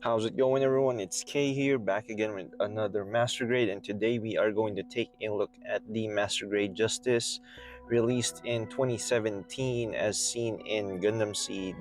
How's it going, everyone? It's Kay here, back again with another Master Grade, and today we are going to take a look at the Master Grade Justice, released in 2017 as seen in Gundam Seed,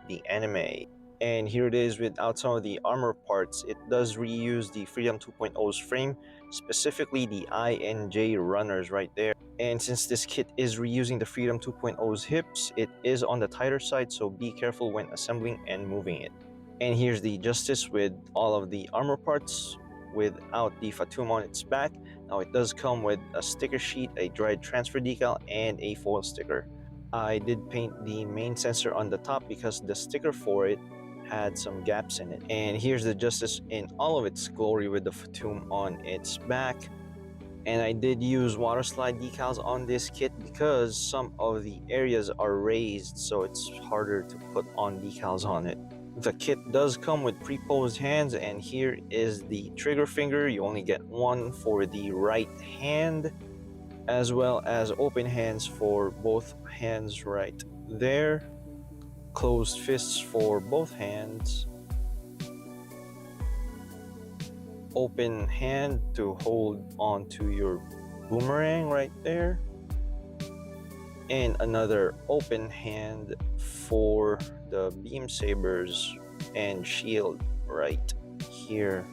the anime. And here it is without some of the armor parts. It does reuse the Freedom 2.0's frame, specifically the I and J runners right there. And since this kit is reusing the Freedom 2.0's hips, it is on the tighter side, so be careful when assembling and moving it. And here's the Justice with all of the armor parts without the Fatum on its back. Now it does come with a sticker sheet, a dried transfer decal, and a foil sticker. I did paint the main sensor on the top because the sticker for it had some gaps in it. And here's the Justice in all of its glory with the Fatum on its back. And I did use water slide decals on this kit because some of the areas are raised, so it's harder to put on decals on it. The kit does come with pre-posed hands, and here is the trigger finger. You only get one for the right hand, as well as open hands for both hands right there, closed fists for both hands, open hand to hold onto your boomerang right there, and another open hand for the beam sabers and shield right here.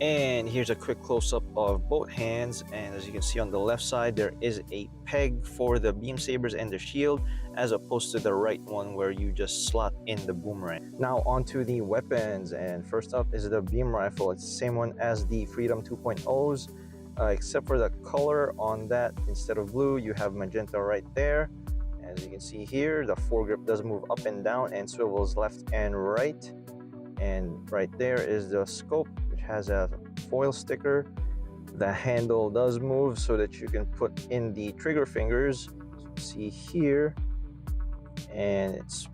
And here's a quick close-up of both hands, and as you can see on the left side there is a peg for the beam sabers and the shield, as opposed to the right one where you just slot in the boomerang. Now onto the weapons, and first up is the beam rifle. It's the same one as the Freedom 2.0's, except for the color on that. Instead of blue, you have magenta right there. As you can see here, the foregrip does move up and down and swivels left and right. And right there is the scope, which has a foil sticker. The handle does move so that you can put in the trigger fingers, as you can see here, and it's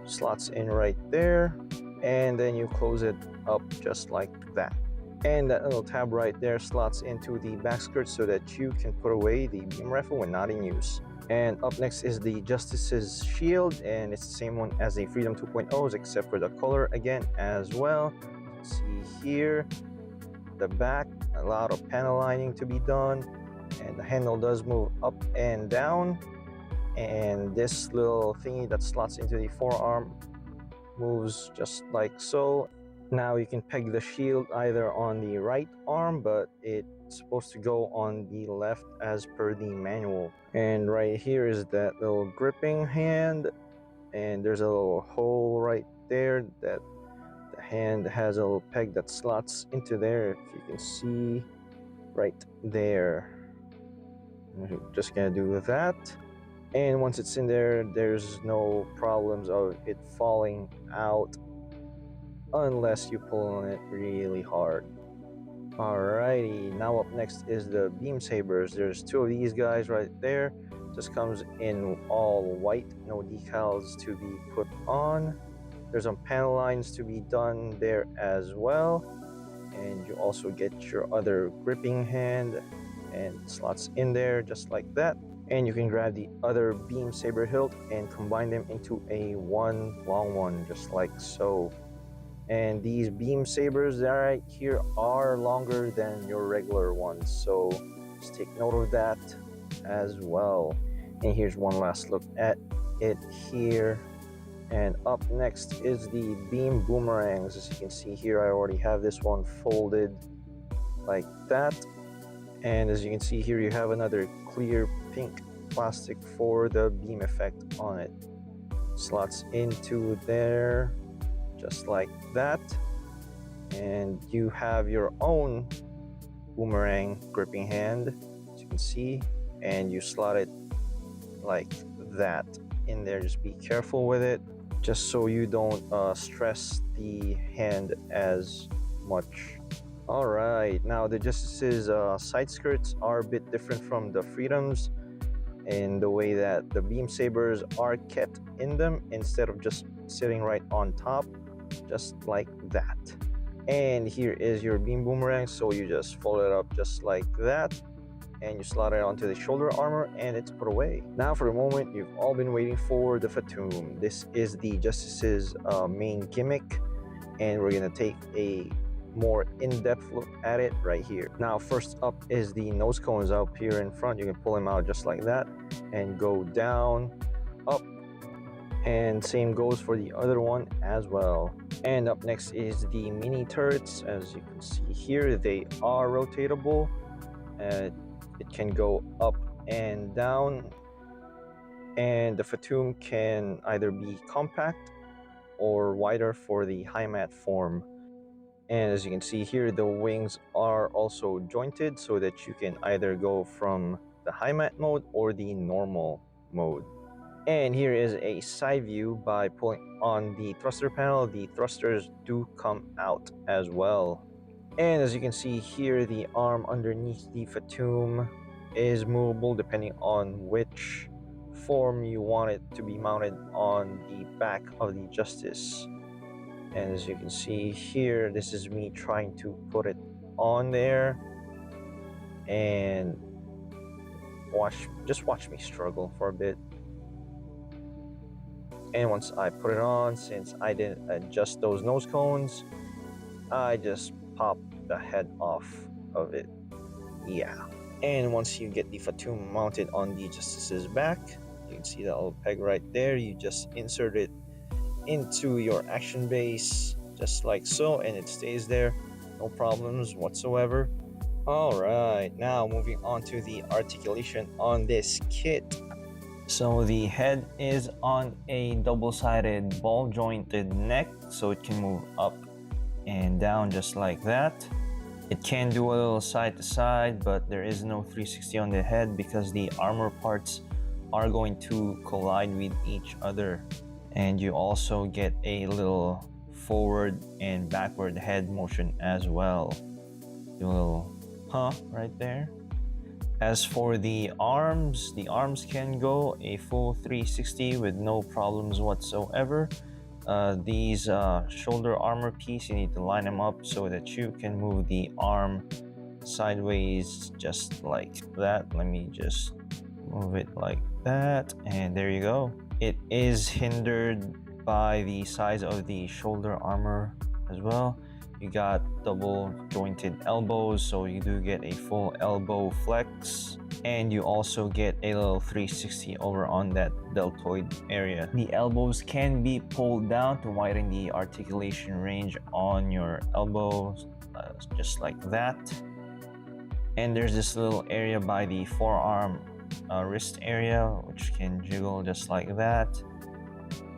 slots in right there, and then you close it up just like that. And that little tab right there slots into the back skirt so that you can put away the beam rifle when not in use. And up next is the Justice's shield, and it's the same one as the Freedom 2.0's except for the color again as well. See here, the back, a lot of panel lining to be done, and the handle does move up and down, and this little thingy that slots into the forearm moves just like so. Now you can peg the shield either on the right arm, but it's supposed to go on the left as per the manual. And right here is that little gripping hand, and there's a little hole right there that the hand has a little peg that slots into there, if you can see right there. I'm just gonna do that, and once it's in there, there's no problems of it falling out unless you pull on it really hard. Alrighty, now up next is the beam sabers. There's two of these guys right there. Just comes in all white, no decals to be put on. There's some panel lines to be done there as well, and you also get your other gripping hand and slots in there just like that. And you can grab the other beam saber hilt and combine them into a one long one just like so. And these beam sabers right here are longer than your regular ones, so just take note of that as well. And here's one last look at it here. And up next is the beam boomerangs. As you can see here, I already have this one folded like that. And as you can see here, you have another clear pink plastic for the beam effect on it. Slots into there just like that, and you have your own boomerang gripping hand, as you can see, and you slot it like that in there. Just be careful with it, just so you don't stress the hand as much. Alright, now the Justice's side skirts are a bit different from the Freedoms in the way that the beam sabers are kept in them instead of just sitting right on top, just like that. And here is your beam boomerang, so you just fold it up just like that, and you slot it onto the shoulder armor and it's put away. Now for the moment you've all been waiting for, the Fatum. This is the Justice's main gimmick, and we're gonna take a more in-depth look at it right here. Now first up is the nose cones up here in front. You can pull them out just like that and go down, up, and same goes for the other one as well. And up next is the mini turrets. As you can see here, they are rotatable. It can go up and down, and the Fatum can either be compact or wider for the high mat form. And as you can see here, the wings are also jointed so that you can either go from the high mat mode or the normal mode. And here is a side view. By pulling on the thruster panel, the thrusters do come out as well. And as you can see here, the arm underneath the Fatum is movable depending on which form you want it to be mounted on the back of the Justice. And as you can see here, this is me trying to put it on there, and just watch me struggle for a bit. And once I put it on, since I didn't adjust those nose cones, I just popped the head off of it. Yeah. And once you get the Fatum mounted on the Justice's back, you can see that little peg right there. You just insert it into your action base just like so, and it stays there, no problems whatsoever. Alright, now moving on to the articulation on this kit. So the head is on a double-sided ball jointed neck, so it can move up and down just like that. It can do a little side to side, but there is no 360 on the head because the armor parts are going to collide with each other. And you also get a little forward and backward head motion as well. Do a little right there. As for the arms can go a full 360 with no problems whatsoever. These shoulder armor piece, you need to line them up so that you can move the arm sideways just like that. Let me just move it like that, and there you go. It is hindered by the size of the shoulder armor as well. You got double jointed elbows, so you do get a full elbow flex, and you also get a little 360 over on that deltoid area. The elbows can be pulled down to widen the articulation range on your elbows, just like that. And there's this little area by the forearm wrist area, which can jiggle just like that.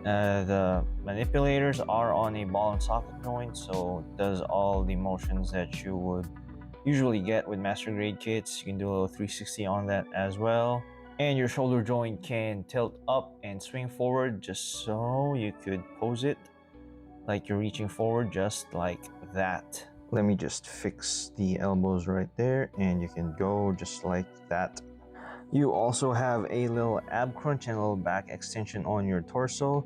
The manipulators are on a ball and socket joint, so it does all the motions that you would usually get with master grade kits. You can do a little 360 on that as well. And your shoulder joint can tilt up and swing forward just so you could pose it like you're reaching forward, just like that. Let me just fix the elbows right there, and you can go just like that. You also have a little ab crunch and a little back extension on your torso.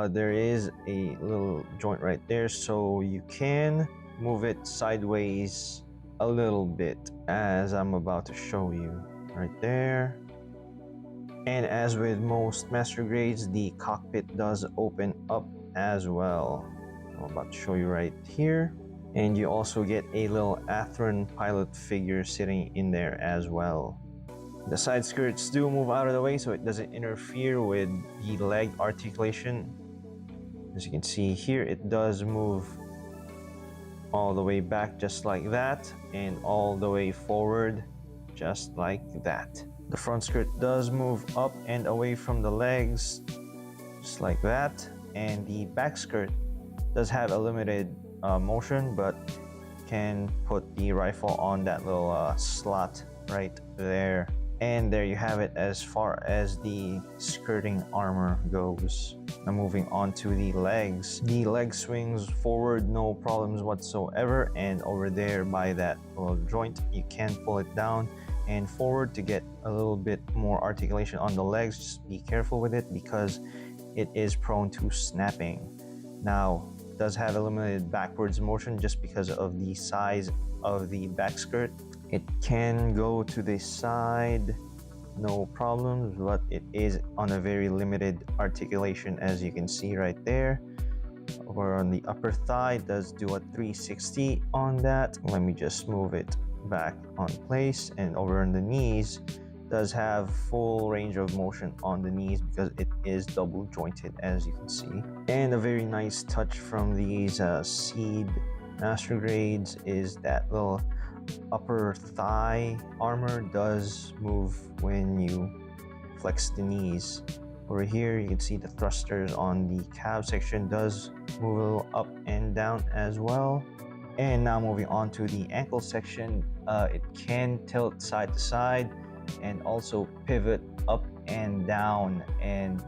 There is a little joint right there, so you can move it sideways a little bit, as I'm about to show you right there. And as with most master grades, the cockpit does open up as well. I'm about to show you right here. And you also get a little Atheron pilot figure sitting in there as well. The side skirts do move out of the way so it doesn't interfere with the leg articulation. As you can see here, it does move all the way back just like that, and all the way forward just like that. The front skirt does move up and away from the legs just like that, and the back skirt does have a limited motion, but can put the rifle on that little slot right there. And there you have it as far as the skirting armor goes. Now moving on to the legs. The leg swings forward, no problems whatsoever, and over there by that little joint, you can pull it down and forward to get a little bit more articulation on the legs. Just be careful with it because it is prone to snapping. Now, it does have a limited backwards motion just because of the size of the back skirt. It can go to the side, no problems, but it is on a very limited articulation, as you can see right there. Over on the upper thigh, does do a 360 on that. Let me just move it back on place. And over on the knees, does have full range of motion on the knees because it is double jointed, as you can see. And a very nice touch from these seed master grades is that little upper thigh armor does move when you flex the knees. Over here you can see the thrusters on the calf section does move a little up and down as well. And now moving on to the ankle section, it can tilt side to side and also pivot up and down, and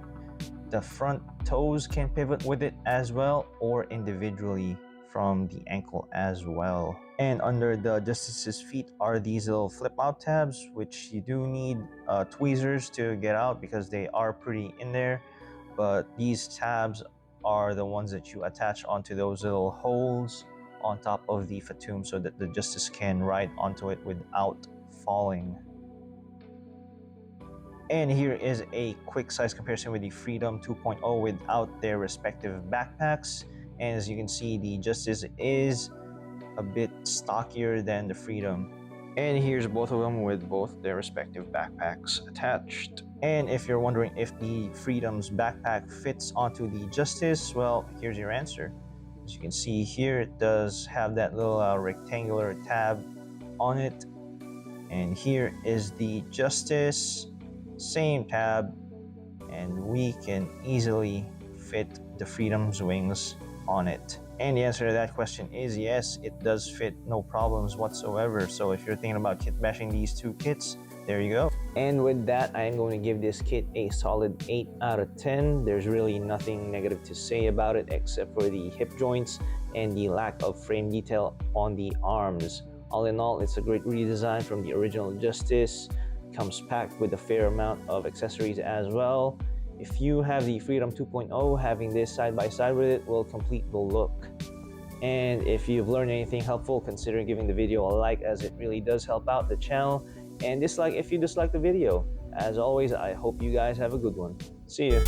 the front toes can pivot with it as well, or individually from the ankle as well. And under the Justice's feet are these little flip out tabs, which you do need tweezers to get out because they are pretty in there. But these tabs are the ones that you attach onto those little holes on top of the Fatum so that the Justice can ride onto it without falling. And here is a quick size comparison with the Freedom 2.0 without their respective backpacks. And as you can see, the Justice is a bit stockier than the Freedom. And here's both of them with both their respective backpacks attached. And if you're wondering if the Freedom's backpack fits onto the Justice, well, here's your answer. As you can see here, it does have that little rectangular tab on it. And here is the Justice, same tab, and we can easily fit the Freedom's wings on it. And the answer to that question is yes, it does fit, no problems whatsoever. So if you're thinking about kit bashing these two kits, there you go. And with that, I'm going to give this kit a solid 8 out of 10. There's really nothing negative to say about it except for the hip joints and the lack of frame detail on the arms. All in all, it's a great redesign from the original Justice. Comes packed with a fair amount of accessories as well. If you have the Freedom 2.0, having this side by side with it will complete the look. And if you've learned anything helpful, consider giving the video a like, as it really does help out the channel, and dislike if you dislike the video. As always, I hope you guys have a good one. See ya.